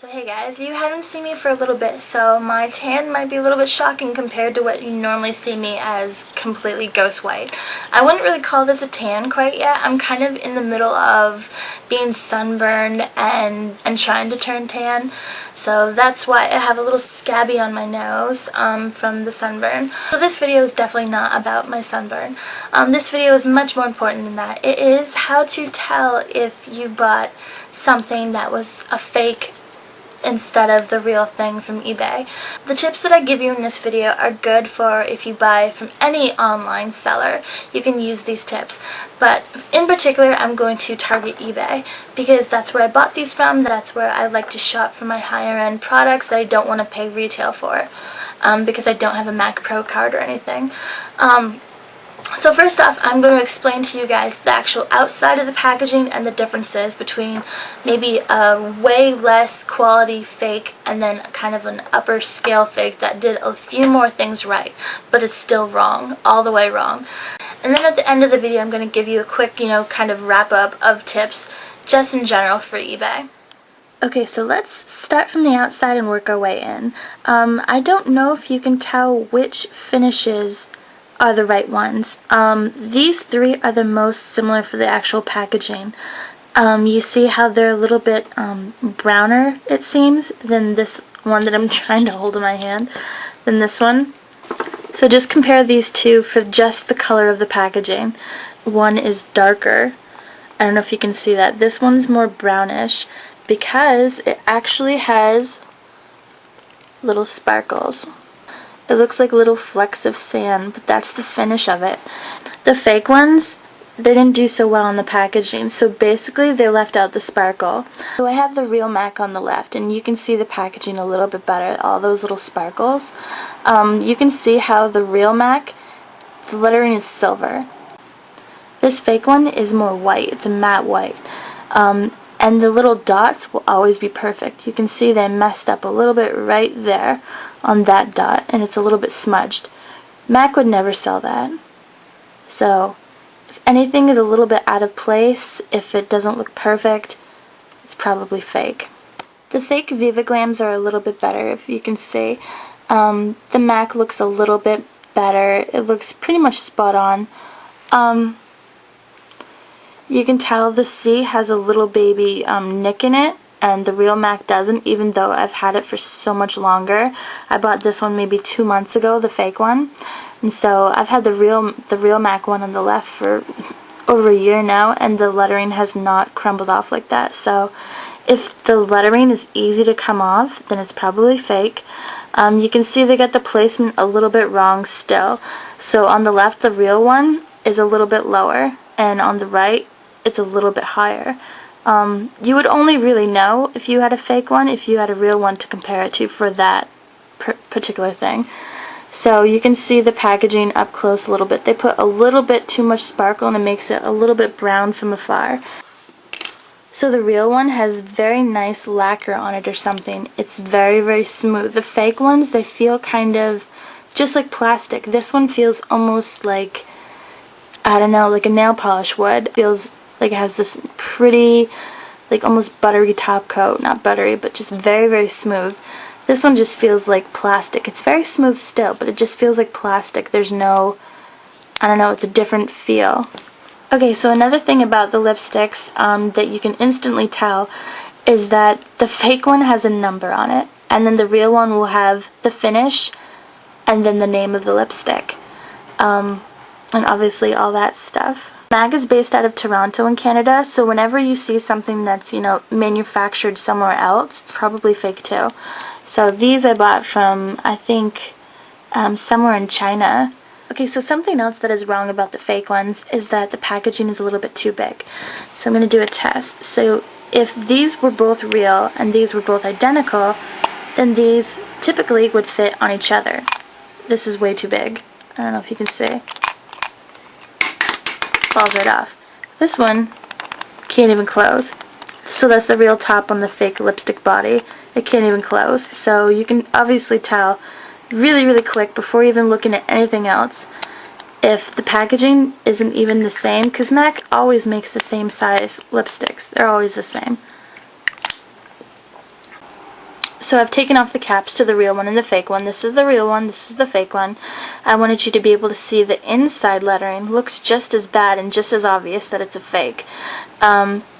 So hey guys, you haven't seen me for a little bit, so my tan might be a little bit shocking compared to what you normally see me as completely ghost white. I wouldn't really call this a tan quite yet. I'm kind of in the middle of being sunburned and trying to turn tan, so that's why I have a little scabby on my nose from the sunburn. So this video is definitely not about my sunburn. This video is much more important than that. It is how to tell if you bought something that was a fake instead of the real thing from eBay. The tips that I give you in this video are good for if you buy from any online seller. You can use these tips, but in particular I'm going to target eBay because that's where I bought these from. That's where I like to shop for my higher end products that I don't want to pay retail for because I don't have a Mac Pro card or anything. So first off, I'm going to explain to you guys the actual outside of the packaging and the differences between maybe a way less quality fake and then kind of an upper scale fake that did a few more things right, but it's still wrong, all the way wrong. And then at the end of the video, I'm going to give you a quick, kind of wrap up of tips just in general for eBay. Okay, so let's start from the outside and work our way in. I don't know if you can tell which finishes are the right ones. These three are the most similar for the actual packaging. You see how they're a little bit browner, it seems, than this one that I'm trying to hold in my hand, than this one. So just compare these two for just the color of the packaging. One is darker. I don't know if you can see that. This one's more brownish because it actually has little sparkles. It looks like little flecks of sand, but that's the finish of it. The fake ones, they didn't do so well on the packaging, so basically they left out the sparkle. So I have the real Mac on the left, and you can see the packaging a little bit better, all those little sparkles. You can see how the real Mac, the lettering is silver. This fake one is more white, it's a matte white. And the little dots will always be perfect. You can see they messed up a little bit right there on that dot, and it's a little bit smudged. Mac would never sell that. So if anything is a little bit out of place, if it doesn't look perfect, it's probably fake. The fake Viva Glams are a little bit better, if you can see. The Mac looks a little bit better. It looks pretty much spot on. You can tell the C has a little baby nick in it, and the real Mac doesn't, even though I've had it for so much longer. I bought this one maybe 2 months ago, the fake one, and so I've had the real Mac one on the left for over a year now, and the lettering has not crumbled off like that. So if the lettering is easy to come off, then it's probably fake. You can see they got the placement a little bit wrong still. So on the left, the real one is a little bit lower, and on the right, it's a little bit higher. You would only really know if you had a fake one if you had a real one to compare it to for that particular thing. So you can see the packaging up close a little bit. They put a little bit too much sparkle and it makes it a little bit brown from afar. So the real one has very nice lacquer on it or something. It's very, very smooth. The fake ones, they feel kind of just like plastic. This one feels almost like, I don't know, like a nail polish would. It feels like it has this pretty, like almost buttery top coat. Not buttery, but just very, very smooth. This one just feels like plastic. It's very smooth still, but it just feels like plastic. There's no, I don't know, it's a different feel. Okay, so another thing about the lipsticks that you can instantly tell is that the fake one has a number on it, and then the real one will have the finish and then the name of the lipstick. And obviously all that stuff. MAC is based out of Toronto in Canada, so whenever you see something that's, manufactured somewhere else, it's probably fake too. So these I bought from, I think, somewhere in China. Okay, so something else that is wrong about the fake ones is that the packaging is a little bit too big. So I'm going to do a test. So if these were both real and these were both identical, then these typically would fit on each other. This is way too big. I don't know if you can see. Falls right off. This one can't even close. So that's the real top on the fake lipstick body. It can't even close. So you can obviously tell really, really quick before even looking at anything else if the packaging isn't even the same, because MAC always makes the same size lipsticks. They're always the same. So I've taken off the caps to the real one and the fake one. This is the real one, this is the fake one. I wanted you to be able to see the inside lettering looks just as bad and just as obvious that it's a fake.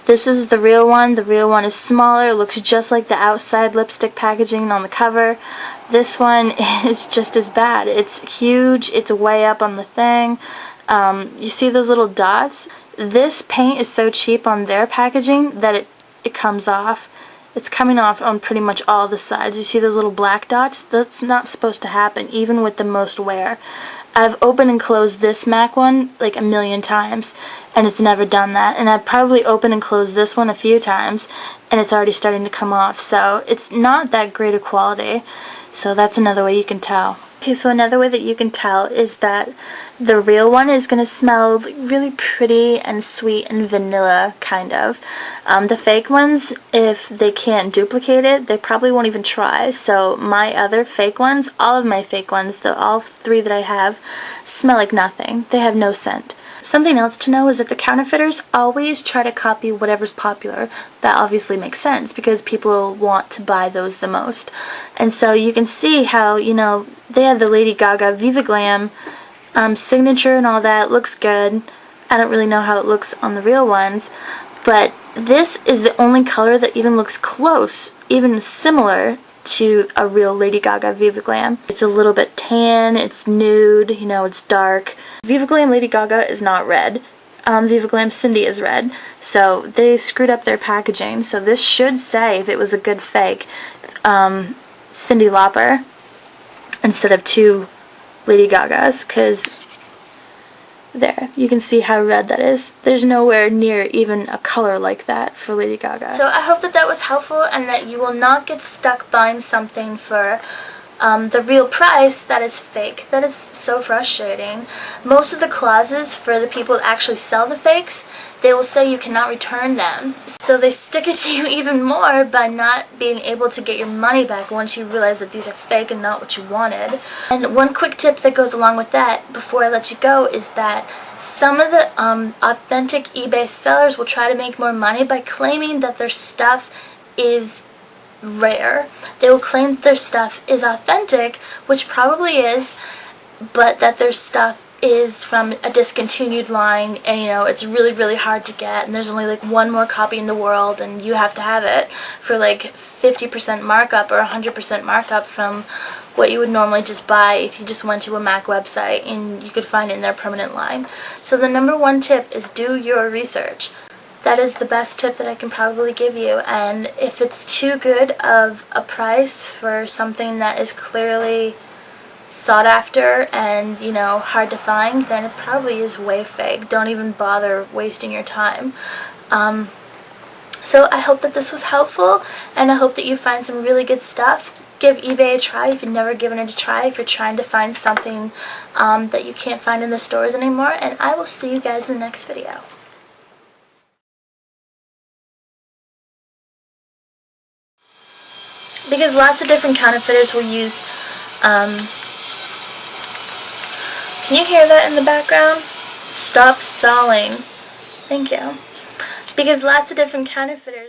This is the real one. The real one is smaller, looks just like the outside lipstick packaging on the cover. This one is just as bad. It's huge, it's way up on the thing. You see those little dots? This paint is so cheap on their packaging that it comes off. It's coming off on pretty much all the sides. You see those little black dots? That's not supposed to happen, even with the most wear. I've opened and closed this MAC one like a million times, and it's never done that. And I've probably opened and closed this one a few times, and it's already starting to come off. So it's not that great a quality. So that's another way you can tell. Okay, so another way that you can tell is that the real one is going to smell really pretty and sweet and vanilla, kind of. The fake ones, if they can't duplicate it, they probably won't even try. So my other fake ones, all of my fake ones, all three that I have, smell like nothing. They have no scent. Something else to know is that the counterfeiters always try to copy whatever's popular. That obviously makes sense because people want to buy those the most. And so you can see how, you know, they have the Lady Gaga Viva Glam signature and all that. It looks good. I don't really know how it looks on the real ones, but this is the only color that even looks close, even similar to a real Lady Gaga Viva Glam. It's a little bit tan, it's nude, you know, it's dark. Viva Glam Lady Gaga is not red. Viva Glam Cindy is red. So they screwed up their packaging. So this should say, if it was a good fake, Cyndi Lauper instead of two Lady Gagas, because there, you can see how red that is. There's nowhere near even a color like that for Lady Gaga. So I hope that that was helpful and that you will not get stuck buying something for the real price that is fake. That is so frustrating. Most of the clauses for the people that actually sell the fakes, they will say you cannot return them. So they stick it to you even more by not being able to get your money back once you realize that these are fake and not what you wanted. And one quick tip that goes along with that before I let you go is that some of the authentic eBay sellers will try to make more money by claiming that their stuff is rare. They will claim that their stuff is authentic, which probably is, but that their stuff is from a discontinued line, and you know, it's really, really hard to get, and there's only like one more copy in the world, and you have to have it for like 50% markup or 100% markup from what you would normally just buy if you just went to a MAC website and you could find it in their permanent line. So the number one tip is do your research. That is the best tip that I can probably give you, and if it's too good of a price for something that is clearly sought after and, you know, hard to find, then it probably is way fake. Don't even bother wasting your time. So I hope that this was helpful, and I hope that you find some really good stuff. Give eBay a try if you've never given it a try, if you're trying to find something that you can't find in the stores anymore, and I will see you guys in the next video. Because lots of different counterfeiters will use, can you hear that in the background? Stop stalling. Thank you. Because lots of different counterfeiters